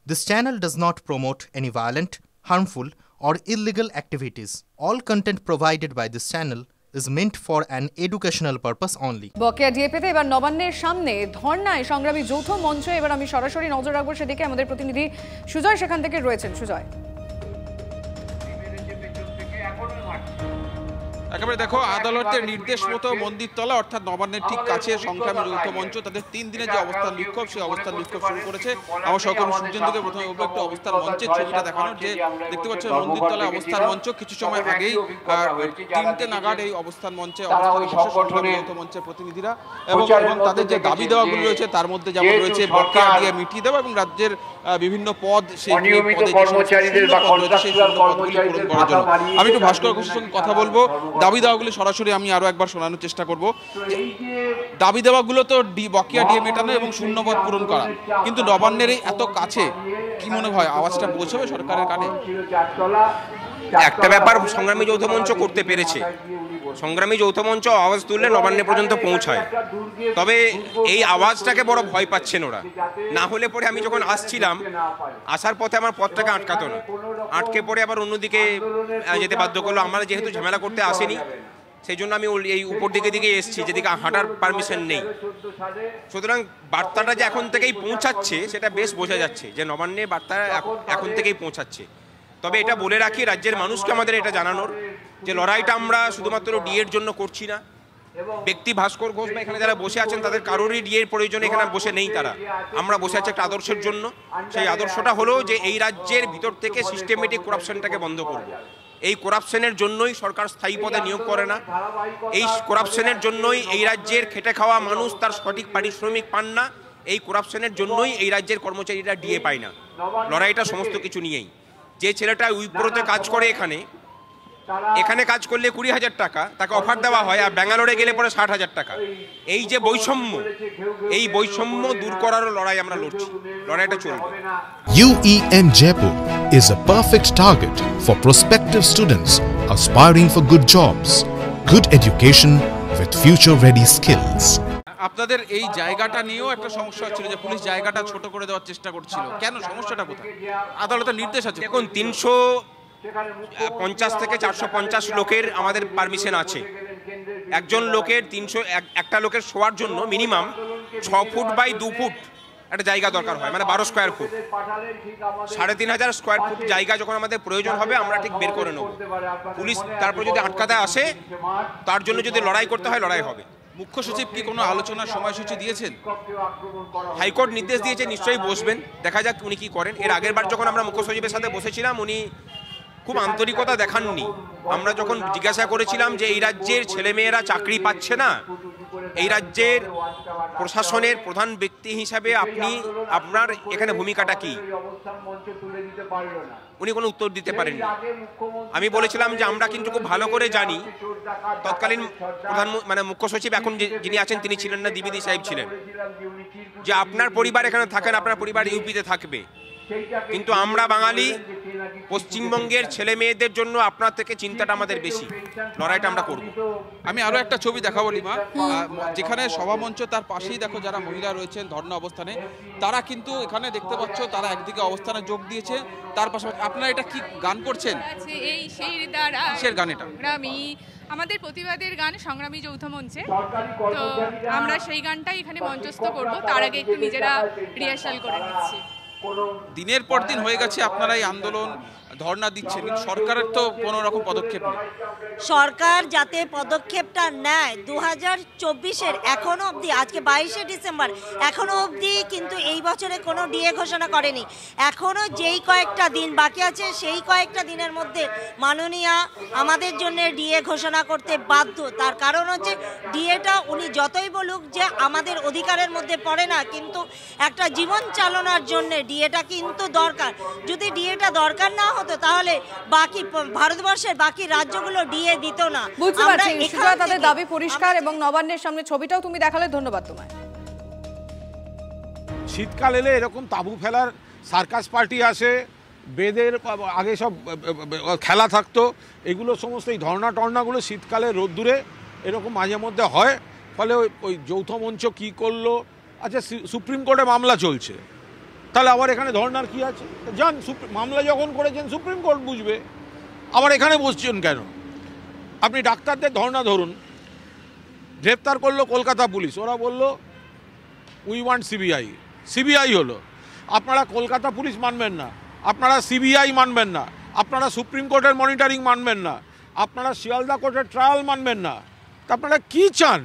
This channel does not promote any violent, harmful, or illegal activities. All content provided by this channel is meant for an educational purpose only. বকেয়া DA পেতে এবার নবান্নের সামনে ধর্নায় সংগ্রামী যৌথ মঞ্চ। এবার আমি সরাসরি নজর রাখবো সেদিকে। আমাদের প্রতিনিধি সুজয় সেখান থেকে রয়েছেন। সুজয়, একেবারে দেখো, আদালতের নির্দেশ মতো মন্দিরতলা অর্থাৎ নবান্নের ঠিক কাছে সংগ্রামী যৌথ মঞ্চ তাদের 3 দিনের যে অবস্থান বিক্ষোভ, সেই অবস্থান বিক্ষোভ শুরু করেছে। আমার সহকর্মী সূর্যেন্দুকে প্রথমে একটু অবস্থান মঞ্চের ছবিটা দেখানোর, যে দেখতে পাচ্ছ মন্দিরতলায় অবস্থান মঞ্চ। কিছু সময় আগেই 3টে নাগাদ এই অবস্থান মঞ্চে সংগ্রামী যৌথ মঞ্চের প্রতিনিধিরা এবং তাদের যে দাবি দেওয়াগুলো রয়েছে তার মধ্যে যেমন রয়েছে বকেয়া দিয়ে মিটিয়ে দেওয়া এবং রাজ্যের বিভিন্ন পদ, সেই কর্মচারীদের বা পদগুলি পূরণ করার জন্য। আমি একটু ভাস্কর ঘোষের সঙ্গে কথা বলবো। দাবি দেওয়াগুলি সরাসরি আমি আরো একবার শোনানোর চেষ্টা করব। দাবি দেওয়াগুলো তো বকেয়া ডিএ মেটানো এবং শূন্যপদ পূরণ করা, কিন্তু নবান্নের এত কাছে, কি মনে হয় আওয়াজটা পৌঁছবে সরকারের কানে? একটা ব্যাপার সংগ্রামী যৌথ মঞ্চ করতে পেরেছে, সংগ্রামী যৌথ মঞ্চ আওয়াজ তুললে নবান্নে পর্যন্ত পৌঁছায়। তবে এই আওয়াজটাকে বড় ভয় পাচ্ছেন ওরা। না হলে পরে আমি যখন আসছিলাম, আসার পথে আমার পথটাকে আটকাতো না, আটকে পড়ে আবার অন্যদিকে যেতে বাধ্য করলো। আমরা যেহেতু ঝামেলা করতে আসিনি, সেই জন্য আমি এই উপর দিকে এসেছি, যেদিকে হাঁটার পারমিশন নেই। সুতরাং বার্তাটা যে এখন থেকেই পৌঁছাচ্ছে সেটা বেশ বোঝা যাচ্ছে যে নবান্নে বার্তা এখন থেকেই পৌঁছাচ্ছে। তবে এটা বলে রাখি, রাজ্যের মানুষকে আমাদের এটা জানানোর যে লড়াইটা আমরা শুধুমাত্র ডিএর জন্য করছি না। ব্যক্তি ভাস্কর ঘোষ বা এখানে যারা বসে আছেন তাদের কারোরই ডিএর প্রয়োজনে এখানে বসে নেই তারা। আমরা বসে আছি একটা আদর্শের জন্য। সেই আদর্শটা হলো যে এই রাজ্যের ভিতর থেকে সিস্টেমেটিক করাপশনটাকে বন্ধ করব। এই করাপশনের জন্যই সরকার স্থায়ী পদে নিয়োগ করে না, এই করাপশনের জন্যই এই রাজ্যের খেটে খাওয়া মানুষ তার সঠিক পারিশ্রমিক পান না, এই করাপশনের জন্যই এই রাজ্যের কর্মচারীরা ডিএ পায় না। লড়াইটা সমস্ত কিছু নিয়েই। যে ছেলেটা উইপ্রোতে কাজ করে, এখানে কাজ করলে 20,000 টাকা তাকে অফার দেওয়া হয়, আর ব্যাঙ্গালোরে গেলে পরে 60,000 টাকা। এই যে বৈষম্য, এই বৈষম্য দূর করারও লড়াই আমরা লড়ছি, লড়াইটা চলবে। UEM Jaipur is a perfect target for prospective students aspiring for good jobs, good education with future-ready skills. আপনাদের এই জায়গাটা নিয়েও একটা সমস্যা হচ্ছিল যে পুলিশ জায়গাটা ছোট করে দেওয়ার চেষ্টা করছিল। কেন, সমস্যাটা কোথায়? আদালতের নির্দেশ আছে। এখন 350 থেকে 450 লোকের আমাদের পারমিশন আছে। একজন লোকের একটা লোকের শোয়ার জন্য মিনিমাম 6 ফুট বাই 2 ফুট একটা জায়গা দরকার হয়, মানে 12 স্কোয়ার ফুট। 3,500 স্কোয়ার ফুট জায়গা যখন আমাদের প্রয়োজন হবে আমরা ঠিক বের করে নেব। পুলিশ তারপর যদি আটকাতে আসে, তার জন্য যদি লড়াই করতে হয়, লড়াই হবে। মুখ্য সচিব কি কোনো আলোচনার সময়সূচি দিয়েছেন? হাইকোর্ট নির্দেশ দিয়েছে, নিশ্চয়ই বসবেন, দেখা যাক উনি কি করেন। এর আগের বার যখন আমরা মুখ্য সচিবের সাথে বসেছিলাম, উনি খুব আন্তরিকতা দেখাননি। আমরা যখন জিজ্ঞাসা করেছিলাম যে এই রাজ্যের ছেলেমেয়েরা চাকরি পাচ্ছে না, এই রাজ্যের প্রশাসনের প্রধান ব্যক্তি হিসাবে আপনার এখানে ভূমিকাটা কি, উনি কোনো উত্তর দিতে পারেননি। আমি বলেছিলাম যে আমরা কিন্তু খুব ভালো করে জানি, তৎকালীন মুখ্য সচিব এখন যিনি আছেন তিনি ছিলেন না, দ্বিবেদী সাহেব ছিলেন, যে আপনার পরিবার এখানে থাকেন, আপনার পরিবার ইউপিতে থাকবে, কিন্তু আমরা বাঙালি, পশ্চিমবঙ্গের ছেলে মেয়েদের জন্য আপনার থেকে চিন্তাটা আমাদের বেশি, লড়াইটা আমরা করব। আমি আরো একটা ছবি দেখাবো লিমা, যেখানে সভামঞ্চ তার পাশেই দেখো যারা মহিলা রয়েছেন ধর্ণা অবস্থানে, তারা কিন্তু এখানে দেখতে পাচ্ছ তারা একদিকে অবস্থানে যোগ দিয়েছে, তার পাশাপাশি আপনারা এটা কি গান করছেন? এই সেই দ্বারা কিসের গান এটা? আমাদের প্রতিবাদের গান সংগ্রামী যৌথ মঞ্চে, তো আমরা সেই গানটাই এখানে মঞ্চস্থ করব। তার আগে একটু নিজেরা রিহার্সাল করে নিচ্ছি। দিনের পর দিন হয়ে গেছে আপনারা এই আন্দোলন ধর্ণা দিচ্ছেন, কিন্তু সরকারের তো কোনো রকম পদক্ষেপ নেই। সরকার যাতে পদক্ষেপটা নেয় 2024-এর এখনো অবধি, আজকে 22শে ডিসেম্বর, এখনো অবধি কিন্তু এই বছরে কোনো ডিএ ঘোষণা করেনি। এখনো যেই কয়েকটা দিন বাকি আছে, সেই কয়েকটা দিনের মধ্যে মাননীয়া আমাদের জন্য ডিএ ঘোষণা করতে বাধ্য। তার কারণ হচ্ছে ডিএটা উনি যতই বলুক যে আমাদের অধিকারের মধ্যে পড়ে না, কিন্তু একটা জীবন চালানোর জন্য ডিএটা কিন্তু দরকার। যদি ডিএটা দরকার না হতো তাহলে বাকি ভারতবর্ষের বাকি রাজ্যগুলো ডিএ দিত না। বুঝতে পারছি সুজয়, তাদের দাবি পরিষ্কার এবং নবান্নের সামনে ছবিটাও তুমি দেখালে, ধন্যবাদ তোমায়। শীতকাল এলে এরকম তাঁবু ফেলার সার্কাস পার্টি আসে, বেদের আগে সব খেলা থাকতো, এগুলো সমস্ত এই ধর্ণাগুলো শীতকালে রোদ্দুরে এরকম মাঝে মধ্যে হয়। ফলে ওই যৌথ মঞ্চ কী করলো, আচ্ছা সুপ্রিম কোর্টে মামলা চলছে, তাহলে আবার এখানে ধর্নার কি আছে? যান, মামলা যখন করেছেন সুপ্রিম কোর্ট বুঝবে, আবার এখানে বসছেন কেন? আপনি ডাক্তারদের ধর্না ধরুন, গ্রেপ্তার করলো কলকাতা পুলিশ, ওরা বলল উই ওয়ান্ট সিবিআই, সিবিআই হলো। আপনারা কলকাতা পুলিশ মানবেন না, আপনারা সিবিআই মানবেন না, আপনারা সুপ্রিম কোর্টের মনিটরিং মানবেন না, আপনারা শিয়ালদা কোর্টের ট্রায়াল মানবেন না, তা আপনারা কী চান?